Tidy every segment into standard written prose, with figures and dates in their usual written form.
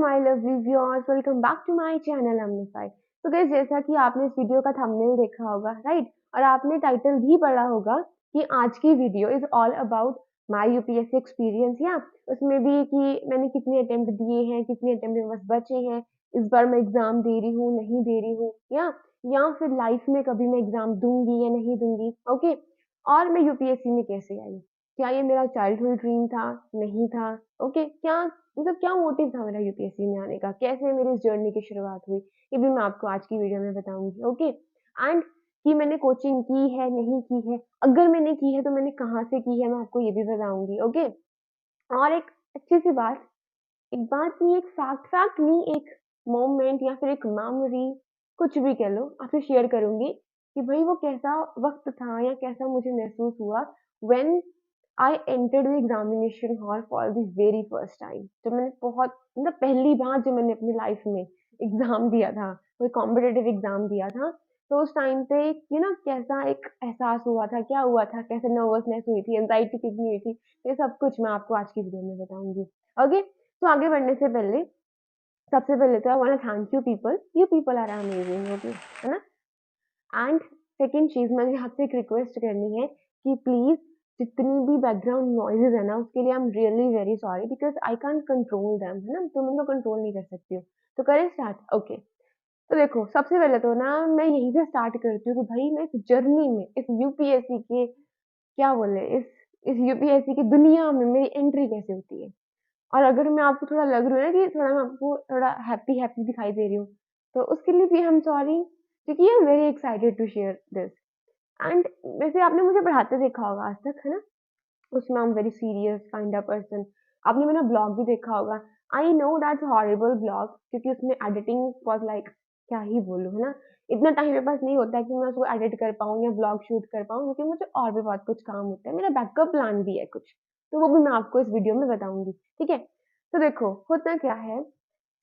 My lovely viewers, welcome back to my channel Amnify. तो guys, जैसा कि आपने इस वीडियो का थंबनेल देखा होगा, राइट, और आपने टाइटल भी पढ़ा होगा कि आज की video is all about my UPSC experience. या उसमें भी कि मैंने कितने अटेम्प्ट दिए हैं, कितने अटेम्प्ट में बस बचे हैं, इस बार मैं एग्जाम दे रही हूँ नहीं दे रही हूँ, या फिर लाइफ में कभी मैं एग्जाम दूंगी या नहीं दूंगी। ओके, और मैं यूपीएससी में कैसे आई, क्या ये मेरा चाइल्डहुड ड्रीम था, नहीं था, ओके, क्या मतलब क्या मोटिव था मेरा यूपीएससी में आने का, कैसे मेरी इस जर्नी की शुरुआत हुई, ये भी मैं आपको आज की वीडियो में बताऊंगी। ओके, एंड कि मैंने कोचिंग की है नहीं की है, अगर मैंने की है तो मैंने कहाँ से की है, मैं आपको ये भी बताऊंगी। ओके, और एक अच्छी सी बात, एक बात नहीं, एक फैक्ट नहीं, एक मोमेंट या फिर एक मेमोरी, कुछ भी कह लो, आपसे शेयर करूंगी कि भाई वो कैसा वक्त था या कैसा मुझे महसूस हुआ when I entered the examination hall for the very first time. जब मैंने बहुत मतलब पहली बार जब मैंने अपनी लाइफ में एग्जाम दिया था, कोई कॉम्पिटेटिव एग्जाम दिया था, तो उस टाइम पे कैसा एक एहसास हुआ था, क्या हुआ था, कैसे नर्वसनेस हुई थी, एंजाइटी कितनी हुई थी, ये सब कुछ मैं आपको आज की वीडियो में बताऊंगी। ओके, तो आगे बढ़ने से पहले सबसे पहले तो I want to thank you people are amazing. Okay, है ना। एंड सेकंड चीज मुझे आपसे एक रिक्वेस्ट करनी है कि प्लीज जितनी भी बैकग्राउंड नॉइजेज है ना, उसके लिए I am really very sorry because I can't control them, है ना, तुम इनको कंट्रोल नहीं कर सकती हो। तो करें स्टार्ट। ओके, तो देखो, सबसे पहले तो ना मैं यहीं से स्टार्ट करती हूँ कि भाई मैं इस जर्नी में, इस यूपीएससी के क्या बोले, इस यूपीएससी की दुनिया में मेरी एंट्री कैसे होती है। और अगर मैं आपको थोड़ा लग रहा है ना कि थोड़ा मैं आपको थोड़ा हैप्पी हैप्पी दिखाई दे रही हूँ, तो उसके लिए भी आई एम सॉरी, क्योंकि I am very excited to share this. And वैसे आपने मुझे पढ़ाते देखा होगा आज तक, है ना, उसमें आई am very serious kind of person. आपने मेरा ब्लॉग भी देखा होगा। I know that's horrible blog, क्योंकि उसमें एडिटिंग वाज लाइक, क्या ही बोलूं, है ना, इतना टाइम मेरे पास नहीं होता है कि मैं उसको एडिट कर पाऊँ या ब्लॉग शूट कर पाऊँ, क्योंकि मुझे और भी बहुत कुछ काम होता है, मेरा बैकअप प्लान भी है कुछ, तो वो भी मैं आपको इस वीडियो में बताऊंगी। ठीक है, तो देखो होता क्या है,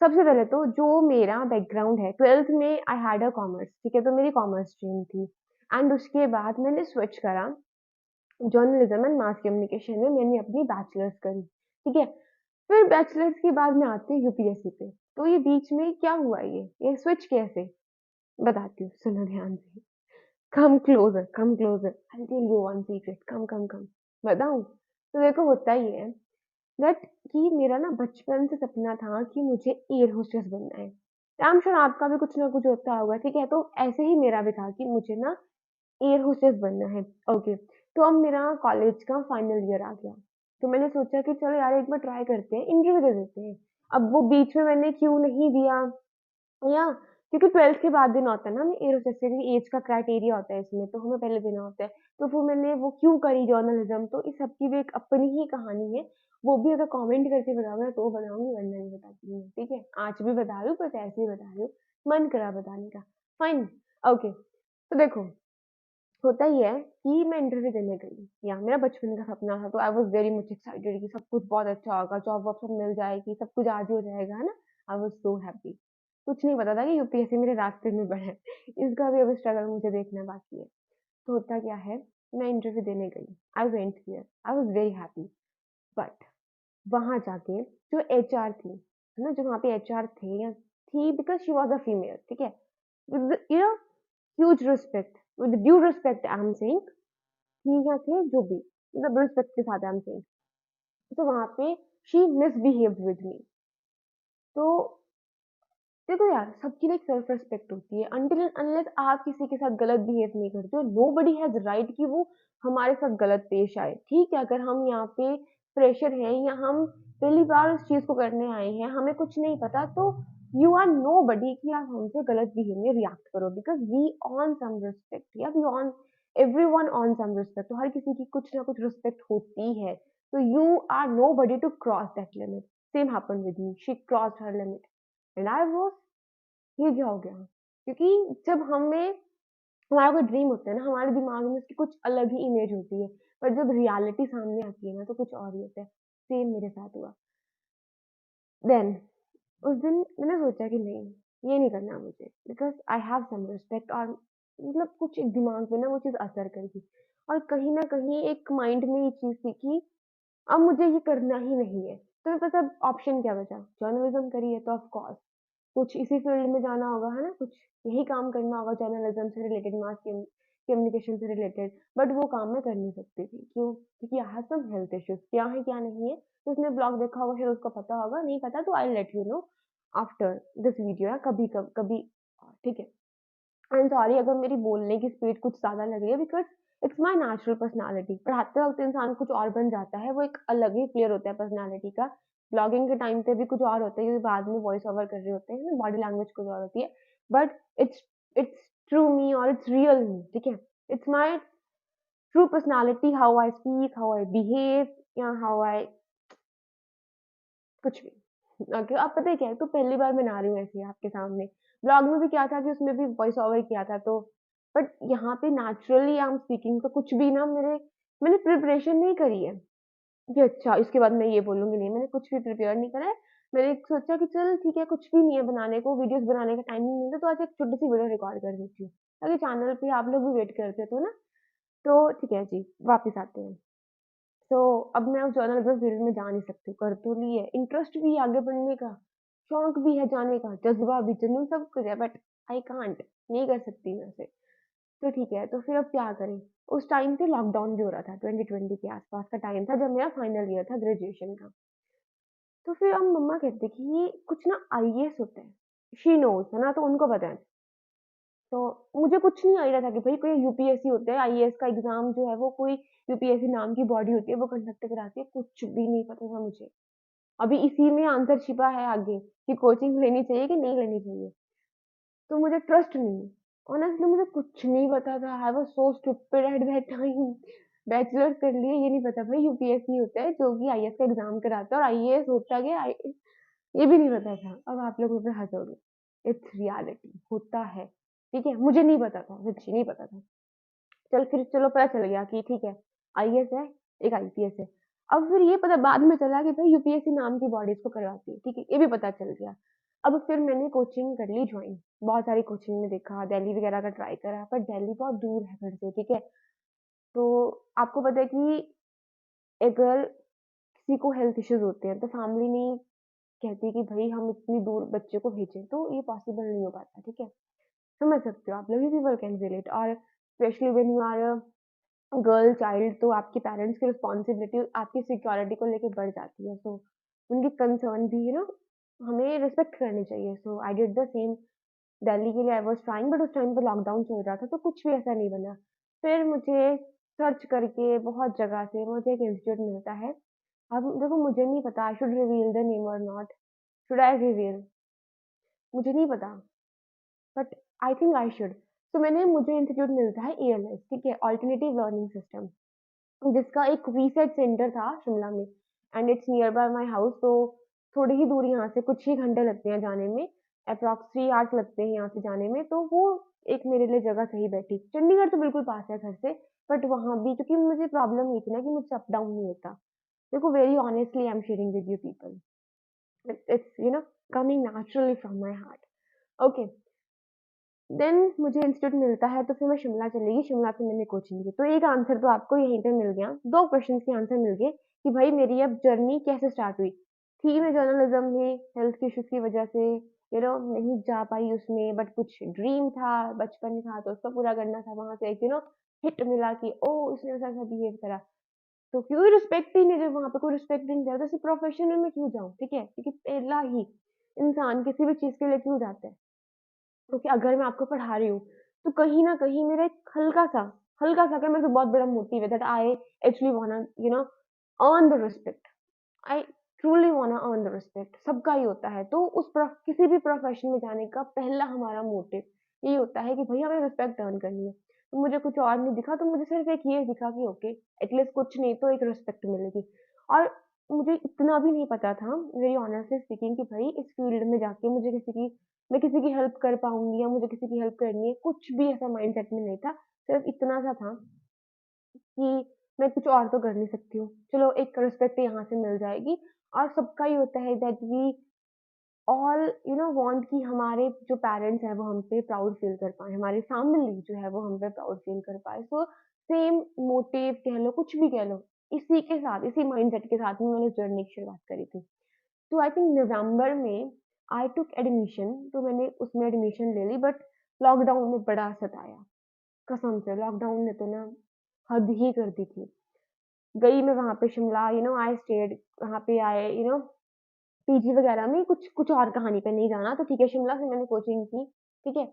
सबसे पहले तो जो मेरा बैकग्राउंड है, ट्वेल्थ में आई हैड अ कॉमर्स, ठीक है, तो मेरी कॉमर्स स्ट्रीम थी। एंड उसके बाद मैंने स्विच करा जर्नलिज्म एंड मास कम्युनिकेशन में, मैंने अपनी बैचलर्स करी। ठीक है, फिर बैचलर्स के बाद मैं आती हूँ यूपीएससी पे। तो ये बीच में क्या हुआ, ये स्विच कैसे, बताती हूँ, सुनो ध्यान से। Come closer, I tell you one secret, come come come, बताऊं। तो देखो होता ही है दैट कि मेरा ना बचपन से सपना था कि मुझे एयर होस्टेस बनना है। आई एम श्योर आपका भी कुछ ना कुछ होता होगा। ठीक है, तो ऐसे ही मेरा भी था कि मुझे ना एयर होस्टेस बनना है। ओके, तो अब मेरा कॉलेज का फाइनल ईयर आ गया, तो मैंने सोचा कि चलो यार एक बार ट्राई करते हैं, इंटरव्यू दे देते हैं। अब वो बीच में मैंने क्यों नहीं दिया, या क्योंकि 12th के बाद देना होता है ना हमें एयर होस्टेस के लिए, एज का क्राइटेरिया होता है इसमें, तो हमें पहले देना होता है। तो फिर मैंने वो क्यों करी जर्नलिज्म, तो इस सब की भी एक अपनी ही कहानी है। वो भी अगर कमेंट करके बताओगे तो बताऊंगी, वरना नहीं बताती हूँ। ठीक है, आज भी बता रही हूँ, बस ऐसे ही बता रही हूँ, मन करा बताने का। फाइन। ओके, तो देखो होता ही है कि मैं इंटरव्यू देने गई, या मेरा बचपन का सपना था, तो I was very much excited कि सब कुछ बहुत अच्छा होगा, जॉब वॉब सब मिल जाएगी, सब कुछ आज ही हो जाएगा, है ना। I was so happy. कुछ नहीं पता था कि यूपीएससी मेरे रास्ते में बढ़े, इसका भी अब स्ट्रगल मुझे देखना बाकी है। तो होता क्या है, मैं इंटरव्यू देने गई, I went here, I was very happy. But वहां जाके जो एचआर थी, है ना, जो वहाँ पे एचआर थे या थी, because she was a female, ठीक है, with you know huge respect, with due respect I am saying, ठीक है, थे जो भी, मतलब रिस्पेक्ट के साथ आई एम सेइंग, तो वहाँ पे शी मिसबिहेव्ड विद मी। तो देखो यार, सबकी ना एक सेल्फ रिस्पेक्ट होती है, अनटिल एंड अनलेस आप किसी के साथ गलत बिहेव नहीं करते हो, नोबडी हैज राइट कि वो हमारे साथ गलत पेश आए। ठीक है, अगर हम यहाँ पे फ्रेशर हैं या हम पहली बार उस चीज को करने आए हैं, हमें कुछ नहीं पता, तो यू आर नो बडी कि आप हमसे गलत बिहेव में रिएक्ट करो, because we want some respect, या we want everyone want some respect, तो हर किसी की कुछ ना कुछ रिस्पेक्ट होती है। तो you are nobody to cross that limit. Same happen with me, she cross her limit and I was, ये क्या हो गया? क्योंकि जब हमें हमारा कोई ड्रीम होता है ना, हमारे दिमाग में उसकी कुछ अलग ही इमेज होती है, पर जब रियलिटी सामने आती है ना, तो कुछ और ही होता है। सेम मेरे साथ हुआ। देन उस दिन मैंने सोचा कि नहीं, ये नहीं करना मुझे, because I have some respect, और मतलब कुछ एक दिमाग पे ना वो चीज़ असर करेगी, और कहीं ना कहीं एक माइंड में ये चीज़ थी कि अब मुझे ये करना ही नहीं है। तो मेरे पास अब ऑप्शन क्या बचा? जर्नलिज्म करी है तो ऑफ कोर्स कुछ इसी फील्ड में जाना होगा, है ना? कुछ यही काम करना होगा जर्नलिज्म से रिलेटेड, मास कम्युनिकेशन से रिलेटेड। बट वो काम मैं कर नहीं सकती थी। क्यों? क्योंकि I have some health issues. क्या है, क्या नहीं है? जिसने ब्लॉग देखा होगा शायद उसको पता होगा, नहीं पता तो I will let you know after this video, या कभी ठीक है? आई एम सॉरी अगर मेरी बोलने की स्पीड कुछ ज़्यादा लग रही है, because it's my natural personality. पढ़ाते वक़्त इंसान कुछ और बन जाता है, वो एक अलग ही फ्लेयर होता है पर्सनैलिटी का। ब्लॉगिंग के टाइम पे भी कुछ और होता है, क्योंकि बाद में वॉइस ओवर कर रहे होते हैं ना, बॉडी लैंग्वेज कुछ और होती है। बट इट्स इट्स ट्रू मी और इट्स रियल मी, ठीक है? It's my true personality, how I speak, how I behave, या हाउ आई कुछ भी। ओके, अब पता है क्या है, तो पहली बार बना रही हूँ ऐसे आपके सामने। ब्लॉग में भी क्या था कि उसमें भी वॉइस ओवर किया था, तो बट यहाँ पे नेचुरली आई एम स्पीकिंग, तो कुछ भी ना मैंने प्रिपरेशन नहीं करी है कि अच्छा इसके बाद मैं ये बोलूँगी, नहीं मैंने कुछ भी प्रिपेयर नहीं करा है। मैंने सोचा कि चल ठीक है, कुछ भी नहीं है बनाने को, वीडियोज़ बनाने का टाइम नहीं मिलता, तो आज एक छोटी-सी वीडियो रिकॉर्ड कर देती हूँ, ताकि चैनल पे आप लोग भी वेट करते हो ना। तो ठीक है जी, वापस आते हैं। तो अब मैं उस जर्नलिज़्म फील्ड में जा नहीं सकती, कर तो ली है, इंटरेस्ट भी है आगे बढ़ने का, शौक भी है जाने का, जज़्बा भी, जुनून सब कुछ है, बट आई कांट, नहीं कर सकती मैं उसे। तो ठीक है, तो फिर अब क्या करें? उस टाइम पे लॉकडाउन भी हो रहा था, 2020 के आस-पास का टाइम था जब मेरा फाइनल ईयर था ग्रेजुएशन का। तो फिर अब मम्मा कहते कि ये कुछ ना आईएएस होता है, शी नोज़, है ना? तो उनको पता है। तो मुझे कुछ नहीं आइडिया था कि भई कोई यूपीएससी होता है, आईएएस का एग्ज़ाम जो है वो कोई यूपीएससी नाम की बॉडी होती है, वो कंडक्ट कराती है, कुछ भी नहीं पता था मुझे। अभी इसी में आंसर छिपा है आगे कि कोचिंग लेनी चाहिए कि नहीं लेनी चाहिए। तो मुझे ट्रस्ट नहीं, ऑनेस्टली मुझे कुछ नहीं पता था, I was so stupid at that time. Bachelors कर लिए, ये नहीं पता भाई यूपीएससी होता है जो कि आईएएस का एग्ज़ाम कराता है, और आईएएस होता क्या है, ये भी नहीं पता था। अब आप लोग मुझ पे हँसोगे, इट्स रियलिटी होता है, ठीक है? मुझे नहीं पता था, सच्ची नहीं पता था। चलो पता चल गया कि ठीक है, आईएएस है, एक आईपीएस है। अब फिर ये पता बाद में चला कि भाई यूपीएससी नाम की बॉडी इसको करवाती है, ठीक है? ये भी पता चल गया। अब फिर मैंने कोचिंग कर ली जॉइन, बहुत सारी कोचिंग में देखा, दिल्ली वगैरह का ट्राई करा, पर दिल्ली बहुत दूर है घर से, ठीक है? तो आपको पता है कि अगर किसी को हेल्थ इश्यूज़ होते हैं, तो फैमिली नहीं कहती कि भई हम इतनी दूर बच्चे को भेजें, तो ये पॉसिबल नहीं हो पाता, ठीक है? समझ सकते हो आप लोग, पीपल कैन रिलेट, और specially when you are a girl child, तो आपके पेरेंट्स की रिस्पॉन्सिबिलिटी आपकी सिक्योरिटी को लेके बढ़ जाती है। सो उनकी कंसर्न भी हमें रिस्पेक्ट करनी चाहिए। So I did the same. Delhi के लिए आई वाज़ ट्राइंग, बट उस टाइम पे लॉकडाउन चल रहा था, तो कुछ भी ऐसा नहीं बना। फिर मुझे सर्च करके बहुत जगह से मुझे एक इंस्टीट्यूट मिलता है। अब देखो मुझे नहीं पता I should reveal the name और नॉट, शुड आई रिवील? मुझे नहीं पता, but I think I should. तो मुझे इंस्टीट्यूट मिलता है एएलएस, ठीक है? अल्टरनेटिव लर्निंग सिस्टम, जिसका एक रीसेट सेंटर था शिमला में, and it's near by my house. तो थोड़ी ही दूर यहाँ से, कुछ ही घंटे लगते हैं जाने में, अप्रॉक्स 3 आवर्स लगते हैं यहाँ से जाने में, तो वो एक मेरे लिए जगह सही बैठी। चंडीगढ़ तो बिल्कुल पास है घर से, बट वहाँ भी क्योंकि मुझे प्रॉब्लम ये थी ना कि मुझसे अप डाउन नहीं होता। देखो very honestly I am sharing with you people, it's coming naturally from my heart. Okay, then मुझे इंस्टीट्यूट मिलता है, तो फिर मैं शिमला चली गई, शिमला से मैंने कोचिंग की। तो एक आंसर तो आपको यहीं पे मिल गया, 2 क्वेश्चन्स के आंसर मिल गए कि भाई मेरी अब जर्नी कैसे स्टार्ट हुई। थी मैं जर्नलिज़्म में, हेल्थ के इश्यूज़ की वजह से नहीं जा पाई उसमें, बट कुछ ड्रीम था, बचपन था, तो उसको पूरा करना था। वहाँ से एक हिट मिला कि ओह! इसने ऐसा-ऐसा बिहेव करा। तो क्योंकि रिस्पेक्ट ही नहीं, जब वहाँ पे कोई रिस्पेक्ट नहीं दे रहा, तो ऐसे प्रोफेशन में मैं क्यों जाऊँ, ठीक है? क्योंकि पहला ही इंसान किसी भी चीज़ के लिए क्यों जाता है? क्योंकि अगर मैं आपको पढ़ा रही हूँ, तो कहीं न कहीं मेरा एक हल्का-सा क्या, मेरे से बहुत बड़ा मोटिव है that I actually वांना earn the respect. I truly वांना earn the respect. सबका ही होता है। तो उस किसी भी प्रोफ़ेशन में जाने का पहला हमारा मोटिव ये होता है कि भई हमें रिस्पेक्ट अर्न करनी है। तो मुझे कुछ और नहीं दिखा, तो मुझे सिर्फ़ एक ये दिखा कि ओके, एटलीस्ट कुछ नहीं तो एक रिस्पेक्ट मिलेगी। और मुझे इतना भी नहीं पता था, वेरी ऑनेस्टली स्पीकिंग, कि भई इस फ़ील्ड में जाके मैं किसी की हेल्प कर पाऊँगी, या मुझे किसी की हेल्प करनी है, कुछ भी ऐसा माइंडसेट में नहीं था। सिर्फ़ इतना सा था कि मैं कुछ और तो कर नहीं सकती हूँ। चलो एक रिस्पेक्ट यहाँ से मिल जाएगी, और सबका ही होता है दैट वी ऑल वांट कि हमारे जो पेरेंट्स हैं वो हम पे प्राउड फ़ील कर पाएँ, हमारी फैमिली जो है वो हम पे प्राउड फ़ील कर पाए। सो सेम मोटिव कह लो, कुछ भी कह लो, इसी के साथ, इसी माइंडसेट के साथ में मैंने जर्नी की शुरुआत करी थी। तो आई थिंक नवंबर में आई टूक एडमिशन, तो मैंने उसमें एडमिशन ले ली, बट लॉकडाउन ने बड़ा सताया। कसम से लॉकडाउन ने तो ना हद ही कर दी थी। गई मैं वहाँ पे शिमला, आई स्टेड वहाँ पे आए, पीजी वगैरह में, कुछ और कहानी पे नहीं जाना, तो ठीक है, शिमला से मैंने कोचिंग की, ठीक है?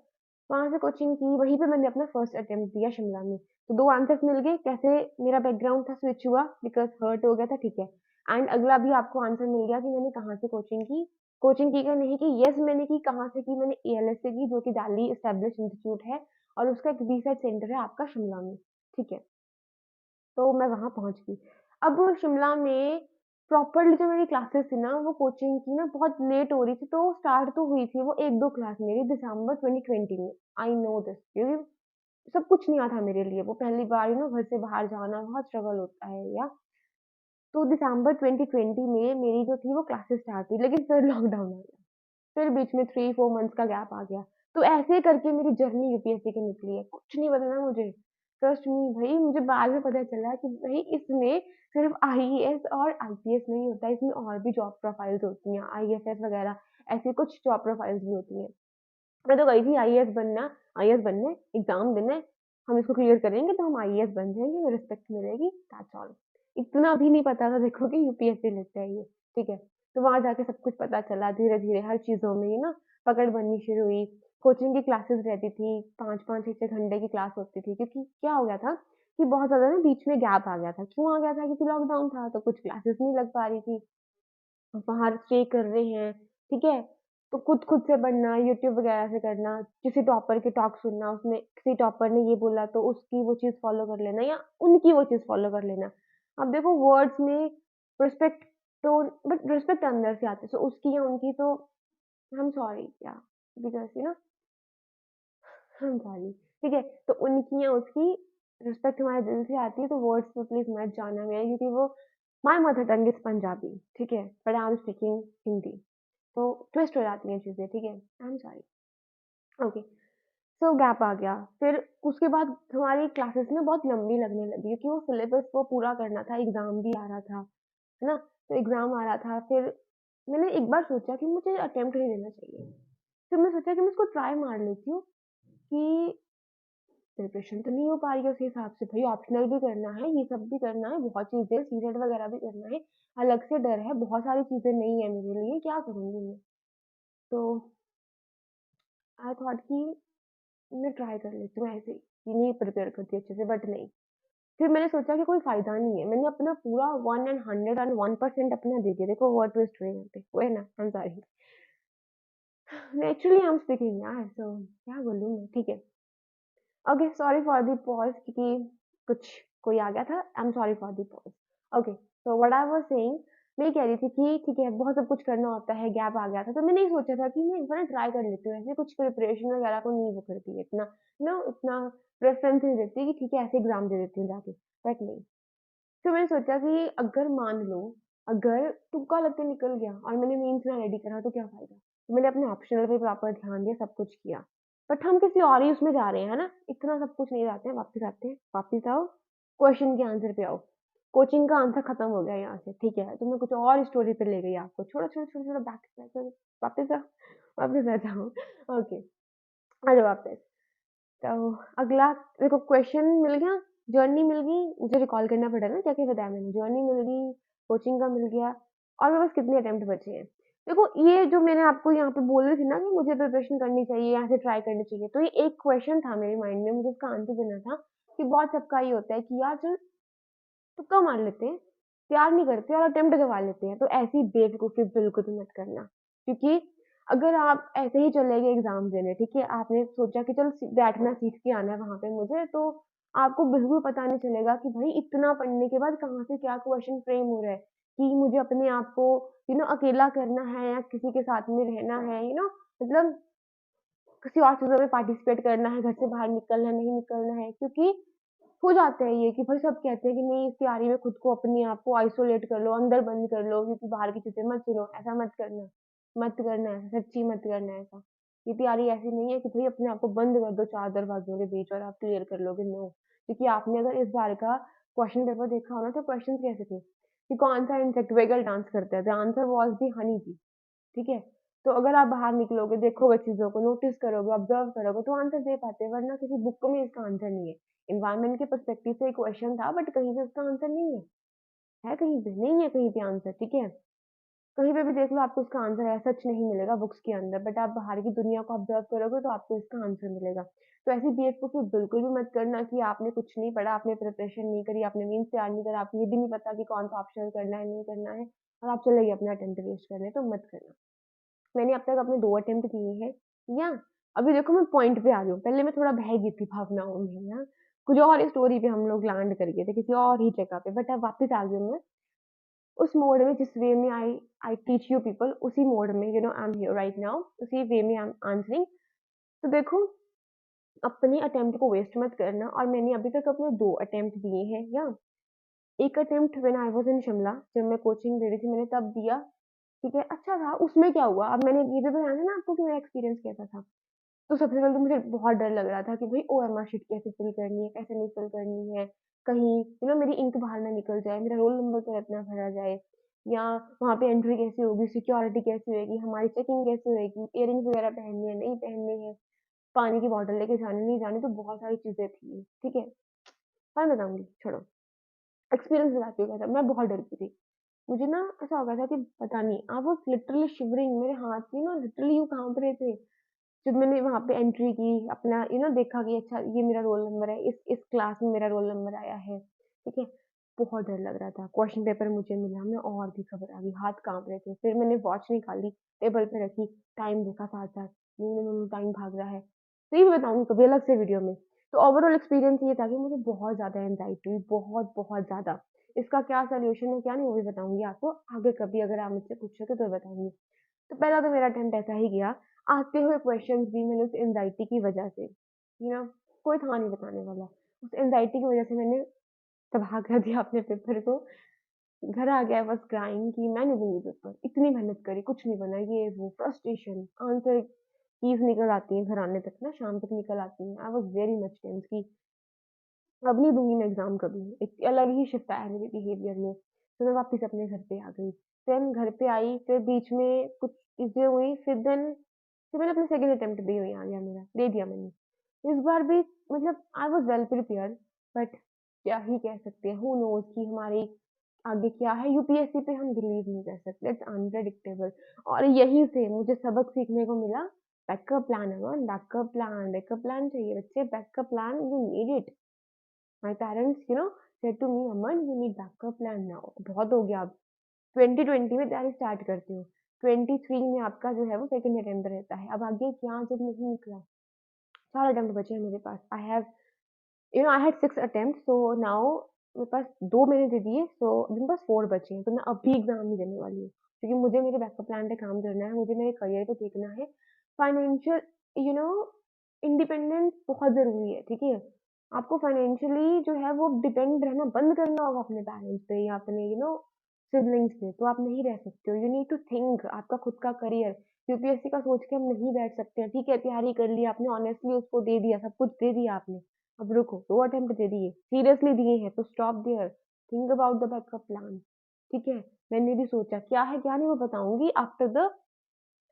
वहाँ से कोचिंग की, वहीं पे मैंने अपना फर्स्ट अटेम्प्ट दिया शिमला में। तो 2 आंसर्स मिल गए, कैसे मेरा बैकग्राउंड था स्विच हुआ बिकॉज़ हर्ट हो गया था, ठीक है। एंड अगला भी आपको आंसर मिल गया कि मैंने कहाँ से कोचिंग की या नहीं की? येस मैंने की, कहाँ से की? मैंने एएलएस से की, जो कि दिल्ली एस्टेब्लिश्ड इंस्टीट्यूट है और उसका एक बीसेट सेंटर है आपका शिमला में, ठीक है। तो मैं वहाँ पहुँच गई। अब शिमला में प्रॉपर्ली जो मेरी क्लासेस थी ना, वो कोचिंग की ना बहुत लेट हो रही थी, तो स्टार्ट तो हुई थी वो 1-2 क्लास मेरी दिसंबर 2020 में। आई नो दिस क्योंकि सब कुछ नया था मेरे लिए, वो पहली बार घर से बाहर जाना बहुत स्ट्रगल होता है या तो दिसंबर 2020 में मेरी जो थी वो क्लासेस स्टार्ट हुई, लेकिन फिर लॉकडाउन आ गया। फिर बीच में 3-4 मंथ्स का गैप आ गया। तो ऐसे करके मेरी जर्नी यूपीएससी की निकली है। कुछ नहीं पता था मुझे। ट्रस्ट मी भई, मुझे बाद में पता चला कि भई इसमें सिर्फ़ आईएएस और आईपीएस नहीं होता है, इसमें और भी जॉब प्रोफाइल्स होती हैं, आईएफएस वगैरह ऐसी कुछ जॉब प्रोफाइल्स भी होती हैं। मैं तो गई थी आईएएस बनने, एग्ज़ाम देने, हम इसको क्लियर करेंगे तो हम आईएएस बन जाएँगे, हमें रिस्पेक्ट मिलेगी, दैट्स ऑल। इतना भी नहीं पता था देखो कि यूपीएससी लेते हैं ये, ठीक है? तो वहाँ जाके सब कुछ पता चला धीरे-धीरे हर चीज़ों में पकड़ बननी शुरू हुई। कोचिंग की क्लासेस रहती थी, 5-5 6-6 घंटे की क्लास होती थी क्योंकि क्या हो गया था कि बहुत ज़्यादा ना बीच में गैप आ गया था। क्यों आ गया था? क्योंकि लॉकडाउन था तो कुछ क्लासेस नहीं लग पा रही थी। बाहर स्टे कर रहे हैं, ठीक है? तो खुद से पढ़ना, यूट्यूब वगैरह से करना, किसी टॉपर की टॉक सुनना, उसने किसी टॉपर ने ये बोला तो उसकी वो चीज़ फ़ॉलो कर लेना या उनकी वो चीज़ फ़ॉलो कर लेना। अब देखो वर्ड्स में रिस्पेक्ट तो बट रिस्पेक्ट अंदर से आती है, सो उसकी या उनकी तो आई एम सॉरी या बिकॉज़ आई एम सॉरी, ठीक है? तो उनकी या उसकी रिस्पेक्ट हमारे दिल से आती है, तो वर्ड्स में प्लीज़ मत जाना मेरे क्योंकि वो my mother tongue is Punjabi, ठीक है? But I am speaking Hindi. तो ट्विस्ट हो जाती हैं चीज़ें, ठीक है? I am sorry. Okay, so gap आ गया। फिर उसके बाद हमारी क्लासेस ना बहुत लंबी लगने लगी क्योंकि वो सिलेबस को पूरा करना था, एग्ज़ाम भी आ रहा था, है ना? तो एग्ज़ाम आ रहा था, फिर मैंने एक बार सोचा कि मुझे अटेम्प्ट नहीं देना चाहिए। फिर मैंने सोचा कि मैं इसको ट्राई मार लेती हूँ कि प्रिपरेशन तो नहीं हो पा रही है उस हिसाब से, भई ऑप्शनल भी करना है, ये सब भी करना है, बहुत चीज़ें सीटेट वगैरह भी करना है, अलग से डर है, बहुत सारी चीज़ें नहीं है मेरे लिए, क्या करूँगी मैं? तो आई थॉट कि मैं ट्राई कर लेती हूँ ऐसे ही, कि नहीं प्रिपेयर करती अच्छे से बट नहीं। फिर मैंने सोचा कि कोई फ़ायदा नहीं है, मैंने अपना पूरा 1 एंड 101% अपना दे दिया, देखो वर्ड ट्विस्ट हुए यहाँ पे, हुए ना? आई am sorry. Naturally I am speaking यार, सो क्या बोलूँ मैं, ठीक है। Okay, sorry for the pause क्योंकि कुछ कोई आ गया था। आई am sorry for the pause. Okay, so what I was saying, मैं ये कह रही थी कि ठीक है, बहुत सब कुछ करना होता है, गैप आ गया था, तो मैंने ये सोचा था कि मैं एक बार ट्राई कर लेती हूँ, ऐसे कुछ प्रिपरेशन वगैरह को नहीं वो करती है इतना, इतना प्रेफ़रेंस नहीं देती कि ठीक है, ऐसे एग्ज़ाम दे देती हूँ जाके, बट नहीं। फिर मैंने सोचा कि अगर मान लो, अगर तुक्का लग के निकल गया और मैंने मेंस ना रेडी करा तो क्या फ़ायदा? तो मैंने अपने ऑप्शनल पे प्रॉपर ध्यान दिया, सब कुछ किया। बट हम किसी और ही उसमें जा रहे हैं, है ना? इतना सब कुछ नहीं जाते हैं, वापस आते हैं, वापस आओ, क्वेश्चन के आंसर पे आओ। कोचिंग का आंसर खत्म हो गया यहाँ से, ठीक है? तो मैं कुछ और स्टोरी पे ले गई आपको, छोड़ो बैक वापस आओ, वापस आ जाओ। ओके, आ जाओ वापस। तो अगला देखो क्वेश्चन मिल गया, जर्नी मिल गई, मुझे रिकॉल करना पड़ेगा ना क्या-क्या बताया मैंने, जर्नी मिल गई, कोचिंग का मिल गया और मेरे पास कितने अटेम्प्ट बचे हैं। देखो ये जो मैंने आपको यहाँ पे बोल रही थी ना कि मुझे प्रिपरेशन करनी चाहिए, यहाँ से ट्राई करनी चाहिए, तो ये एक क्वेश्चन था मेरे माइंड में, मुझे इसका आंसर देना था कि बहुत सबका ये होता है कि यार चल तुक्का मार लेते हैं, प्यार नहीं करते और अटेम्प्ट करवा लेते हैं, तो ऐसी बेवकूफ़ी बिल्कुल भी मत करना। क्योंकि अगर आप ऐसे ही चले गए एग्ज़ाम देने, ठीक है? आपने सोचा कि चलो बैठना सीख के आना है वहाँ पे मुझे, तो आपको बिल्कुल पता नहीं चलेगा कि भई इतना पढ़ने के बाद कहाँ से क्या क्वेश्चन फ्रेम हो रहा है, कि मुझे अपने आप को अकेला करना है या किसी के साथ में रहना है, मतलब किसी और चीज़ों में पार्टिसिपेट करना है, घर से बाहर निकलना है, नहीं निकलना है, क्योंकि हो जाता है ये कि भाई सब कहते हैं कि नहीं इस तैयारी में खुद को अपने आप को आइसोलेट कर लो, अंदर बंद कर लो क्योंकि बाहर की चीज़ें मत सुनो, ऐसा मत करना। मत करना ऐसा, सच्ची मत करना ऐसा। ये तैयारी ऐसी नहीं है कि भाई अपने आप को बंद कर दो 4 दरवाज़ों के बीच और आप क्लियर कर लोगे, नो। क्योंकि आपने अगर इस बार का क्वेश्चन पेपर देखा हो ना, तो क्वेश्चंस कैसे थे कि कौन सा इंसेक्ट वेगल डांस करता है, the answer was the honey bee. ठीक है? तो अगर आप बाहर निकलोगे, देखोगे चीज़ों को, नोटिस करोगे, ऑब्जर्व करोगे तो आंसर दे पाते हैं, वरना किसी बुक में इसका आंसर नहीं है। एनवायरनमेंट के पर्सपेक्टिव से एक क्वेश्चन था, बट कहीं पे उसका आंसर नहीं है। है कहीं पे? नहीं है कहीं पे आंसर, ठीक है? कहीं पे भी देख लो, आपको इसका आंसर है सच नहीं मिलेगा बुक्स के अंदर, बट आप बाहर की दुनिया को ऑब्जर्व करोगे तो आपको इसका आंसर मिलेगा। तो ऐसी बेवकूफ़ी बिल्कुल भी मत करना कि आपने कुछ नहीं पढ़ा, आपने प्रिपरेशन नहीं करी, आपने मीन्स तैयार नहीं करा, आपको ये भी नहीं पता कि कौन सा ऑप्शन करना है, नहीं करना है, और आप चले गए अपना अटेम्प्ट वेस्ट करने, तो मत करना। मैंने अब तक अपने 2 अटेम्प्ट किए हैं, या अभी देखो मैं पॉइंट पे आ रही हूँ। पहले मैं थोड़ा बह गई थी भावनाओं में, या कुछ और ही स्टोरी पे हम लोग लैंड कर गए थे, किसी और ही जगह पे, बट अब वापस आ गई हूँ मैं उस मोड में जिस वे में आई आई टीच यू पीपल, उसी मोड में, you know I am here right now, उसी वे में आई एम आंसरिंग। तो देखो, अपने अटेम्प्ट को वेस्ट मत करना, और मैंने अभी तक अपने 2 अटेम्प्ट दिए हैं, या एक attempt when I was in Shimla, जब मैं कोचिंग दे रही थी मैंने तब दिया, ठीक है, अच्छा था। उसमें क्या हुआ, अब मैंने ये भी बताया था ना आपको कि मेरा एक्सपीरियंस कैसा था। तो सबसे पहले तो मुझे बहुत डर लग रहा था कि भाई ओएमआर शीट कैसे फिल करनी है, कैसे नहीं फिल करनी है, कहीं यू नो मेरी इंक बाहर ना निकल जाए, मेरा रोल नंबर तो इतना भरा जाए, या वहाँ पे एंट्री कैसे होगी, सिक्योरिटी कैसे होगी, हमारी चेकिंग कैसे होगी, इयरिंग्स वगैरह पहननी है नहीं पहननी है, पानी की बॉटल लेके जानी नहीं जानी, तो बहुत सारी चीजें थी, ठीक है। मैं बताऊंगी, छोड़ो, एक्सपीरियंस बताती हूँ कैसा। मैं बहुत डरती थी, मुझे ना ऐसा हो गया था कि पता नहीं, आई वाज लिटरली शिवरिंग, मेरे हाथ भी ना लिटरली यूँ कांप रहे थे जब मैंने वहाँ पे एंट्री की, अपना देखा कि अच्छा ये मेरा रोल नंबर है, इस क्लास में मेरा रोल नंबर आया है, ठीक है। बहुत डर लग रहा था। क्वेश्चन पेपर मुझे मिला, मैं और भी घबरा गई, हाथ काँप रहे थे। फिर मैंने वॉच निकाली, टेबल पे रखी, टाइम देखा 7-7, टाइम भाग रहा है। तो ये भी बताऊँगी कभी अलग से वीडियो में। तो ओवरऑल एक्सपीरियंस ये था कि मुझे बहुत ज़्यादा एंग्ज़ायटी हुई, बहुत ज़्यादा। इसका क्या सॉल्यूशन है, क्या नहीं, वो भी बताऊँगी आपको आगे कभी, अगर आप मुझसे पूछोगे तो बताऊँगी। तो पहला तो मेरा अटेम्प्ट ऐसा ही गया। आते हुए क्वेश्चंस भी मैंने उस एंग्ज़ायटी की वजह से, कोई था नहीं बताने वाला। उस एंग्ज़ायटी की वजह से मैंने तबाह कर दिया अपने पेपर को। घर आ गया, आई वाज़ क्राइंग कि मैं नहीं दूँगी पेपर। इतनी मेहनत करी, कुछ नहीं बना, ये वो फ्रस्ट्रेशन, आंसर कीज़ निकल आती हैं घर आने तक ना, शाम तक निकल आती हैं। I was very much tense कि अब नहीं दूँगी मैं एग्ज़ाम कभी। एक अलग ही शिफ्ट आया मेरे बिहेवियर में। तो मैं वापस अपने घर पे आ गई। देन घर पे आई, फिर बीच में कुछ चीज़ें हुई, फिर मैंने अपना सेकंड अटेम्प्ट भी वहीं आ गया मेरा, दे दिया मैंने। इस बार भी मतलब I was well prepared, but क्या ही कह सकते हैं, हू नोज़ कि हमारी आगे क्या है। यूपीएससी पे हम बिलीव नहीं कर सकते, इट्स अनप्रेडिक्टेबल। और यहीं से मुझे सबक सीखने को मिला, backup plan Aman, backup plan चाहिए बच्चे, backup plan you need it. My parents said to me, Aman you need backup plan now, बहुत हो गया अब। 2020 में तैयारी स्टार्ट करती हूँ, 23 में आपका जो है वो सेकंड अटेम्प्ट रहता है। अब आगे क्या जब नहीं निकला, 4 अटेम्प्ट बचे हैं मेरे पास। I had 6 attempt, so now मेरे पास 2 मैंने दे दिए, सो मेरे पास 4 बचे हैं। तो मैं अभी एग्ज़ाम नहीं देने वाली हूँ, क्योंकि मुझे मेरे बैकअप प्लान पे काम करना है, मुझे मेरे करियर को देखना है। फाइनेंशियल यू नो इंडिपेंडेंस बहुत ज़रूरी है, ठीक है? आपको फाइनेंशियली जो है वो डिपेंड रहना बंद करना होगा अपने पेरेंट्स पे या अपने सिबलिंग्स पे, तो आप नहीं रह सकते हो। यू नीड टू थिंक आपका खुद का करियर। यूपीएससी का सोच के हम नहीं बैठ सकते हैं, ठीक है, तैयारी कर ली आपने, ऑनेस्टली उसको दे दिया, सब कुछ दे दिया आपने, अब रुको, 2 अटेम्प्ट दे दिए, सीरियसली दिए हैं, तो stop there, think about the backup plan, ठीक है? मैंने भी सोचा क्या है क्या नहीं, वो बताऊँगी after the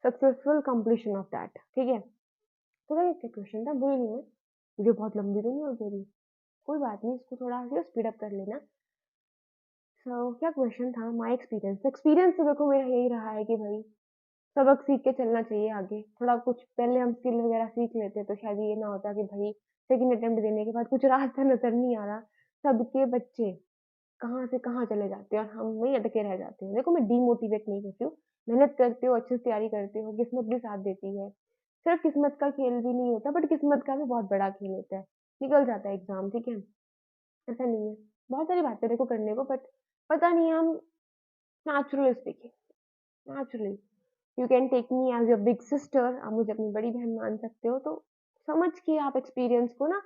successful completion of that, ठीक है? तो वही एक क्वेश्चन था, भूल गई मैं। वीडियो बहुत लंबी तो नहीं हो गई रही? कोई बात नहीं, इसको थोड़ा स्पीड अप कर लेना। क्या क्वेश्चन था? My experience. एक्सपीरियंस तो देखो मेरा यही रहा है कि भाई सबक सीख के चलना चाहिए आगे। थोड़ा कुछ पहले हम स्किल वगैरह सीख लेते तो शायद ये ना होता कि भाई सेकंड अटेम्प्ट देने के बाद कुछ रास्ता नज़र नहीं आ रहा। सबके बच्चे कहाँ से कहाँ चले जाते हैं और हम वहीं अटके रह जाते हैं। देखो मैं डीमोटिवेट नहीं करती हूँ, मेहनत करते हो, अच्छे से तैयारी करते हो, किस्मत भी साथ देती है। सिर्फ किस्मत का खेल भी नहीं होता, बट किस्मत का भी बहुत बड़ा खेल होता है। निकल जाता है एग्ज़ाम, ठीक है? ऐसा नहीं है। बहुत सारी बातें देखो करने को, बट पता नहीं, हम naturally speaking, naturally you can take me as your big sister, आप मुझे अपनी बड़ी बहन मान सकते हो, तो समझ के आप एक्सपीरियंस को ना,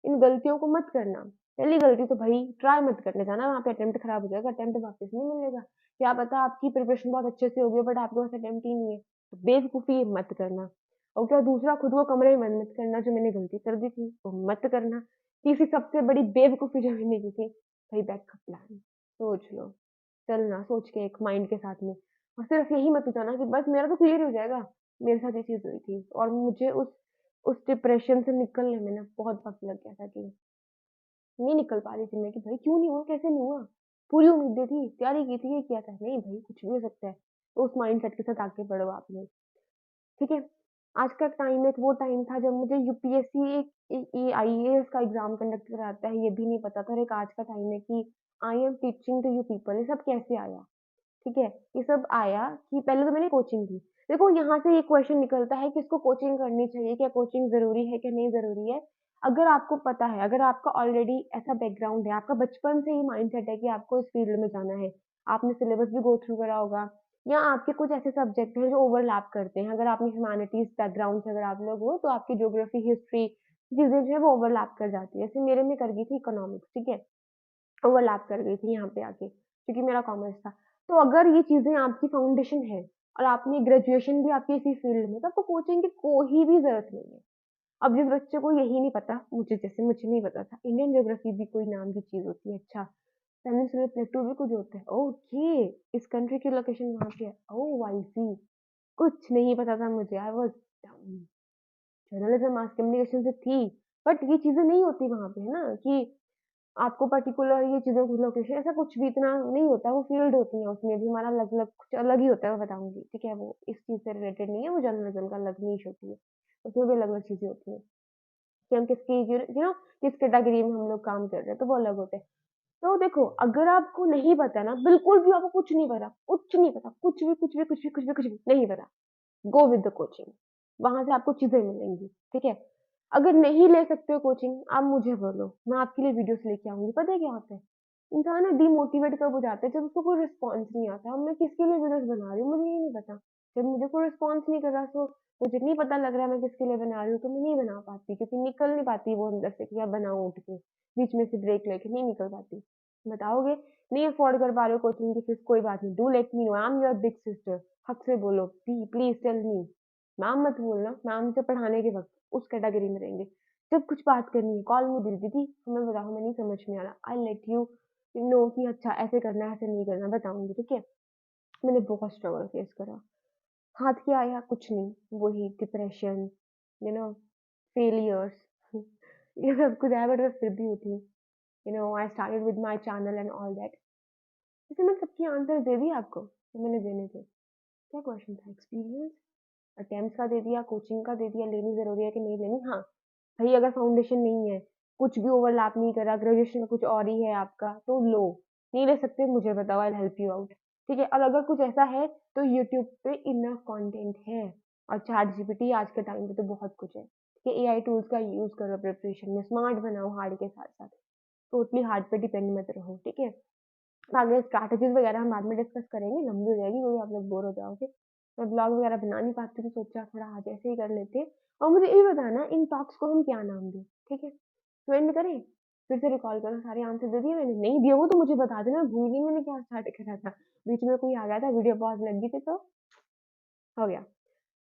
इन गलतियों को मत करना। पहली गलती तो भाई ट्राई मत करने जाना, वहाँ पे अटेम्प्ट खराब हो जाएगा, अटेम्प्ट वापस नहीं मिलेगा। क्या पता आपकी प्रिपरेशन बहुत अच्छे से हो गई बट आपके पास अटेम्प्ट ही नहीं है, तो बेवकूफ़ी मत करना। और क्या दूसरा, खुद को कमरे में बंद मत करना, जो मैंने गलती कर दी थी वो मत करना। तीसरी सबसे बड़ी बेवकूफ़ी जो मैंने की थी, भाई बैकअप प्लान सोच लो, चलना सोच के एक माइंड के साथ में, और सिर्फ यही मत सोचना कि बस मेरा तो क्लियर हो जाएगा, मेरे साथ ये चीज़ हुई थी और मुझे उस डिप्रेशन से निकलने में ना बहुत वक़्त लग गया था कि नहीं निकल पा रही थी मैं कि भाई क्यों नहीं हुआ, कैसे नहीं हुआ? पूरी उम्मीदें थी, तैयारी की थी, ये किया था, नहीं भाई कुछ भी हो सकता है। तो उस माइंडसेट के साथ आगे बढ़ो आप लोग, ठीक है? आज का टाइम एक वो टाइम था जब मुझे यूपीएससी एक आईएएस का एग्ज़ाम कंडक्ट कराता है, ये भी नहीं पता था, और एक आज का टाइम है कि I am teaching to you people, ये सब कैसे आया? ठीक है? ये सब आया कि पहले तो मैंने कोचिंग ली। देखो यहाँ से ये क्वेश्चन निकलता है कि इसको कोचिंग करनी चाहिए, क्या कोचिंग ज़रूरी है, क्या नहीं ज़रूरी है? अगर आपको पता है, अगर आपका ऑलरेडी ऐसा बैकग्राउंड है, आपका बचपन से ही माइंडसेट है कि आपको इस फील्ड में जाना है, आपने सिलेबस भी गो थ्रू करा होगा, या आपके कुछ ऐसे सब्जेक्ट हैं जो ओवरलैप करते हैं। अगर आपने ह्यूमैनिटीज़ बैकग्राउंड से अगर आप लोग हो, तो आपकी ज्योग्राफी, हिस्ट्री चीज़ें जो है वो ओवरलैप कर जाती है। जैसे मेरे में कर गई थी इकोनॉमिक्स, ठीक है? ओवरलैप कर गई थी यहाँ पे आके, क्योंकि मेरा कॉमर्स था। तो अगर ये चीज़ें आपकी फाउंडेशन है और आपने ग्रेजुएशन भी आपकी इसी फील्ड में, तो आपको कोचिंग की कोई भी ज़रूरत नहीं है। अब जिस बच्चे को यही नहीं पता, मुझे जैसे मुझे नहीं पता था, इंडियन ज्योग्राफी भी कोई नाम की चीज़ होती है, अच्छा, पेनिनसुलर प्लेटू भी कुछ होता है, ओके, इस कंट्री की लोकेशन वहाँ पे है, ओह आई सी, कुछ नहीं पता था मुझे, I was dumb. Journalism mass communication से थी, बट ये चीज़ें नहीं होती वहाँ पे, है ना? कि आपको पर्टिकुलर ये चीज़ों की लोकेशन ऐसा कुछ भी इतना नहीं होता, वो फ़ील्ड होती है, उसमें भी हमारा अलग-अलग कुछ अलग ही होता है, मैं बताऊँगी, ठीक है? वो इस चीज़ से रिलेटेड नहीं है, वो जर्नलिज़्म का अलग नीश होती है, उसमें भी अलग-अलग चीज़ें होती हैं, कि हम किसकी किस कैटेगरी में हम लोग काम कर रहे हैं, तो वो अलग होते हैं। तो देखो, अगर आपको नहीं पता ना, बिल्कुल भी आपको कुछ नहीं पता, कुछ नहीं पता, कुछ भी नहीं पता, गो विद द कोचिंग, वहाँ से आपको चीज़ें मिलेंगी, ठीक है? अगर नहीं ले सकते हो कोचिंग, आप मुझे बोलो, मैं आपके लिए वीडियोज़ लेके आऊँगी। पता है क्या होता है? इंसान ना डिमोटिवेट कब हो जाता है, जब उसको कोई रिस्पॉन्स नहीं आता। अब मैं किसके लिए वीडियोज़ बना रही हूँ, मुझे ये नहीं पता। जब मुझे कोई रिस्पॉन्स नहीं कर रहा, तो मुझे नहीं पता लग रहा है मैं किसके लिए बना रही हूँ, तो मैं नहीं बना पाती, क्योंकि निकल नहीं पाती वो अंदर से कि अब बनाऊँ उठ के, बीच में से ब्रेक लेके नहीं निकल पाती। बताओगे? नहीं अफ़ोर्ड कर पा रहे हो कोचिंग की फीस, कोई बात नहीं, do let me know, I am your big sister. हक से बोलो, प्लीज़ टेल मी। मैम मत बोलना, मैम से पढ़ाने के वक़्त उस कैटेगरी में रहेंगे। जब कुछ बात करनी है, कॉल मी दीदी, हमें बताओ, हमें नहीं समझ में आ रहा, आई लेट यू नो कि अच्छा ऐसे करना है, ऐसे नहीं करना, बताऊँगी, ठीक है? मैंने बहुत स्ट्रगल फेस करा। हाथ क्या आया? कुछ नहीं, वही डिप्रेशन, फेलियर्स ये सब कुछ आया, बट मैं फिर भी उठी। I started with my channel and all that. वैसे मैंने सबके आंसर दे दिए आपको, जो मैंने देने थे। क्या क्वेश्चन था? एक्सपीरियंस, अटेम्प्ट्स का दे दिया, कोचिंग का दे दिया, लेनी ज़रूरी है कि नहीं लेनी? हाँ, भई अगर फाउंडेशन नहीं है, कुछ भी ओवरलैप नहीं करा, ग्रेजुएशन में कुछ और ही है आपका, तो लो। नहीं ले सकते मुझे बताओ, I will help you out, ठीक है? और अगर कुछ ऐसा है, तो यूट्यूब पे इनफ कंटेंट है, और चैट जीपीटी आज के टाइम पे तो बहुत कुछ है, कि एआई टूल्स का यूज़ करो प्रिपरेशन में, स्मार्ट बनाओ हार्ड के साथ-साथ। टोटली हार्ड पे डिपेंड मत रहो, ठीक है? आगे स्ट्रैटेजीज़ वगैरह हम बाद में डिस्कस करेंगे, लंबी हो जाएगी वही आप लोग बोर हो जाओगे। मैं ब्लॉग वगैरह बना नहीं पाती, तो सोचा थोड़ा आज ऐसे ही कर लेते हैं। और मुझे ये बताना, इन टॉक्स को हम क्या नाम दें, ठीक है? तो एंड करें? फिर से रिकॉल करो, सारे आंसर दे दिए मैंने? नहीं दिए हो तो मुझे बता देना, भूल गई मैंने क्या स्टार्ट करा था। बीच में कोई आ गया था, वीडियो पॉज़ लग गई थी, तो हो गया।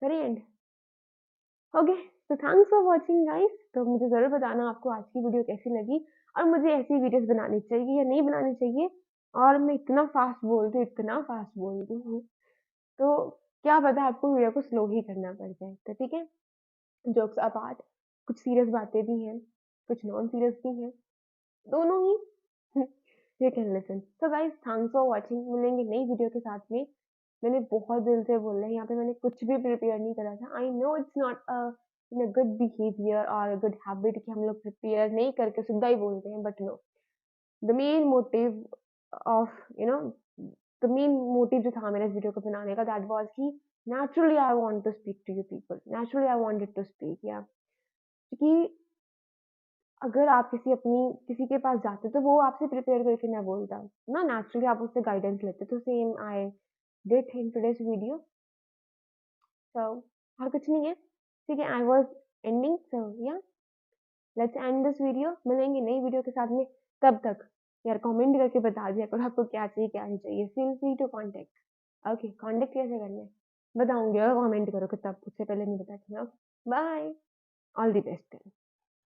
करें एंड? ओके, तो थैंक्स फॉर वाचिंग गाइस। तो मुझे ज़रूर बताना आपको आज की वीडियो कैसी लगी, और मुझे ऐसी वीडियोज़ बनानी चाहिए या नहीं बनानी चाहिए। और मैं इतना फ़ास्ट बोलती हूँ, तो क्या पता आपको वीडियो को स्लो ही करना पड़ जाए। तो ठीक है, जोक्स अपार्ट, कुछ सीरियस बातें भी हैं, कुछ नॉन सीरियस भी हैं, दोनों ही। You can listen. So guys, thanks for watching. मिलेंगे नई वीडियो के साथ में। मैंने बहुत दिल से बोला है, यहाँ पे मैंने कुछ भी प्रिपेयर नहीं करा था। I know it's not good behaviour और गुड हैबिट कि हम लोग प्रिपेयर नहीं करके सीधा ही बोलते हैं, but no, the main motive of the main motive जो था मेरा इस वीडियो को बनाने का, दैट वाज कि naturally I want to speak to you people, naturally I wanted to speak, या क्योंकि अगर आप किसी के पास जाते तो वो आपसे प्रिपेयर करके ना बोलता ना, नेचुरली आप उससे गाइडेंस लेते। तो same I did in today's video. So और कुछ नहीं है, ठीक है? आई वाज एंडिंग, सो या लेट्स एंड दिस वीडियो। मिलेंगे नई वीडियो के साथ में, तब तक यार कमेंट करके बता दिया करो आपको क्या चाहिए क्या नहीं चाहिए। Feel free to contact. Okay, contact कैसे करना है बताऊंगी, और कमेंट करो, कि तब उससे पहले नहीं बताती। Bye, all the best.